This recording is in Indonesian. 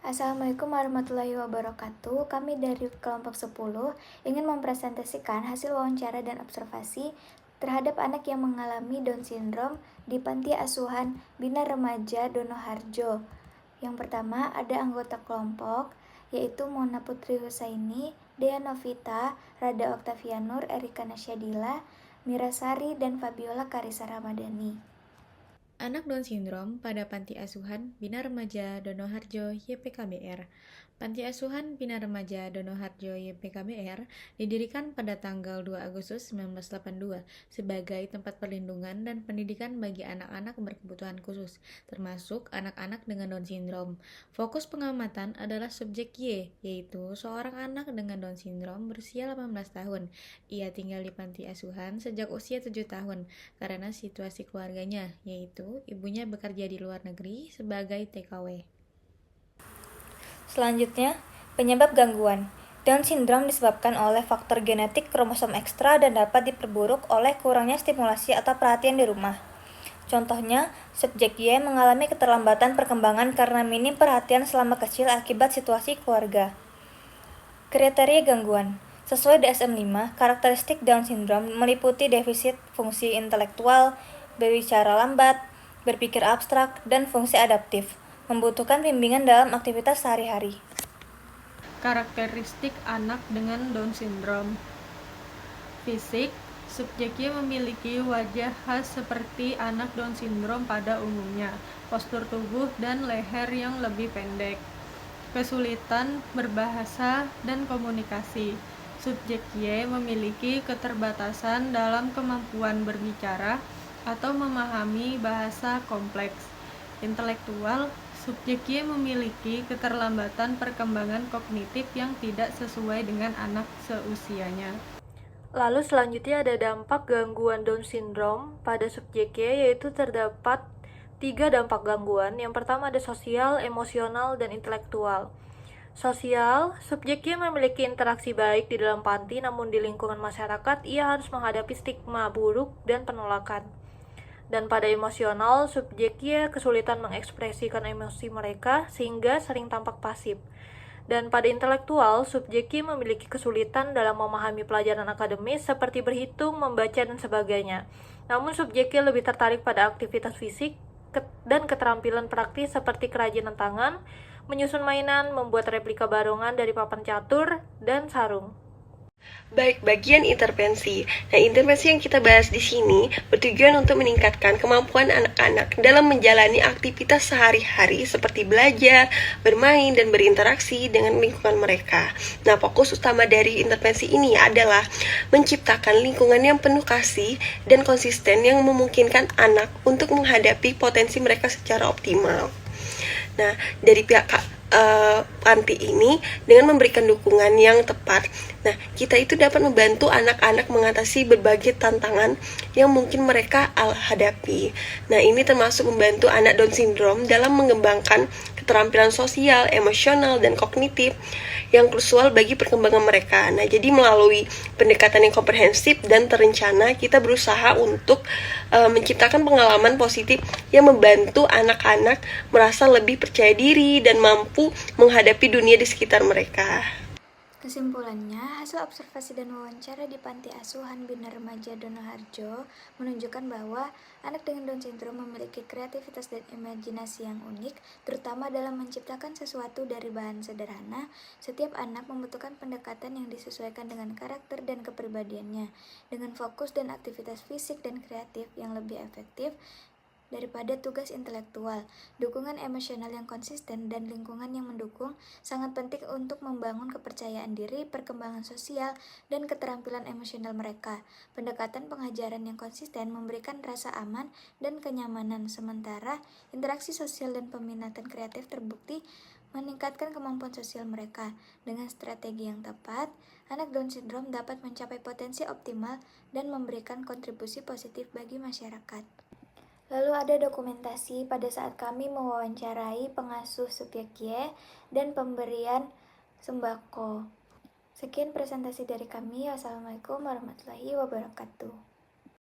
Assalamualaikum warahmatullahi wabarakatuh. Kami dari kelompok 10 ingin mempresentasikan hasil wawancara dan observasi terhadap anak yang mengalami Down syndrome di Panti Asuhan Bina Remaja Donoharjo. Yang pertama ada anggota kelompok yaitu Mona Putri Husaini, Dea Novita, Rada Oktavianur, Erika Nasyadila, Mira Sari, dan Fabiola Karisa Ramadhani. Anak Down Syndrome pada Panti Asuhan Bina Remaja Donoharjo YPKBR. Panti Asuhan Bina Remaja Donoharjo YPKBR didirikan pada tanggal 2 Agustus 1982 sebagai tempat perlindungan dan pendidikan bagi anak-anak berkebutuhan khusus, termasuk anak-anak dengan Down Syndrome. Fokus pengamatan adalah subjek Y, yaitu seorang anak dengan Down Syndrome berusia 18 tahun. Ia tinggal di panti asuhan sejak usia 7 tahun karena situasi keluarganya, yaitu ibunya bekerja di luar negeri sebagai TKW. Selanjutnya, penyebab gangguan. Down syndrome disebabkan oleh faktor genetik kromosom ekstra dan dapat diperburuk oleh kurangnya stimulasi atau perhatian di rumah. Contohnya, subjek Y mengalami keterlambatan perkembangan karena minim perhatian selama kecil akibat situasi keluarga. Kriteria gangguan. Sesuai DSM-5, karakteristik Down syndrome meliputi defisit fungsi intelektual, berbicara lambat, berpikir abstrak, dan fungsi adaptif, membutuhkan bimbingan dalam aktivitas sehari-hari. Karakteristik anak dengan Down syndrome. Fisik, subjeknya memiliki wajah khas seperti anak Down syndrome pada umumnya, postur tubuh dan leher yang lebih pendek. Kesulitan berbahasa dan komunikasi. Subjek Y memiliki keterbatasan dalam kemampuan berbicara atau memahami bahasa kompleks. Intelektual, subjek Y memiliki keterlambatan perkembangan kognitif yang tidak sesuai dengan anak seusianya. Lalu selanjutnya ada dampak gangguan Down syndrome pada subjek Y, yaitu terdapat 3 dampak gangguan. Yang pertama ada sosial, emosional, dan intelektual. Sosial, subjek Y memiliki interaksi baik di dalam panti, namun di lingkungan masyarakat ia harus menghadapi stigma buruk dan penolakan. Dan pada emosional, subjek Y kesulitan mengekspresikan emosi mereka sehingga sering tampak pasif. Dan pada intelektual, subjek Y memiliki kesulitan dalam memahami pelajaran akademis seperti berhitung, membaca, dan sebagainya. Namun subjek Y lebih tertarik pada aktivitas fisik dan keterampilan praktis seperti kerajinan tangan, menyusun mainan, membuat replika barongan dari papan catur, dan sarung. Baik, bagian intervensi. Nah, intervensi yang kita bahas di sini bertujuan untuk meningkatkan kemampuan anak-anak dalam menjalani aktivitas sehari-hari seperti belajar, bermain, dan berinteraksi dengan lingkungan mereka. Nah, fokus utama dari intervensi ini adalah menciptakan lingkungan yang penuh kasih dan konsisten yang memungkinkan anak untuk menghadapi potensi mereka secara optimal. Nah, dari pihak panti ini dengan memberikan dukungan yang tepat, nah kita itu dapat membantu anak-anak mengatasi berbagai tantangan yang mungkin mereka hadapi. Nah, ini termasuk membantu anak Down syndrome dalam mengembangkan keterampilan sosial, emosional, dan kognitif yang krusial bagi perkembangan mereka. Nah, jadi melalui pendekatan yang komprehensif dan terencana, kita berusaha untuk menciptakan pengalaman positif yang membantu anak-anak merasa lebih percaya diri dan mampu menghadapi dunia di sekitar mereka. Kesimpulannya, hasil observasi dan wawancara di Panti Asuhan Bina Remaja Donoharjo menunjukkan bahwa anak dengan Down syndrome memiliki kreativitas dan imajinasi yang unik, terutama dalam menciptakan sesuatu dari bahan sederhana. Setiap anak membutuhkan pendekatan yang disesuaikan dengan karakter dan kepribadiannya, dengan fokus dan aktivitas fisik dan kreatif yang lebih efektif daripada tugas intelektual. Dukungan emosional yang konsisten dan lingkungan yang mendukung sangat penting untuk membangun kepercayaan diri, perkembangan sosial, dan keterampilan emosional mereka. Pendekatan pengajaran yang konsisten memberikan rasa aman dan kenyamanan, sementara interaksi sosial dan peminatan kreatif terbukti meningkatkan kemampuan sosial mereka. Dengan strategi yang tepat, anak Down syndrome dapat mencapai potensi optimal dan memberikan kontribusi positif bagi masyarakat. Lalu ada dokumentasi pada saat kami mewawancarai pengasuh subjek Y dan pemberian sembako. Sekian presentasi dari kami. Wassalamualaikum warahmatullahi wabarakatuh.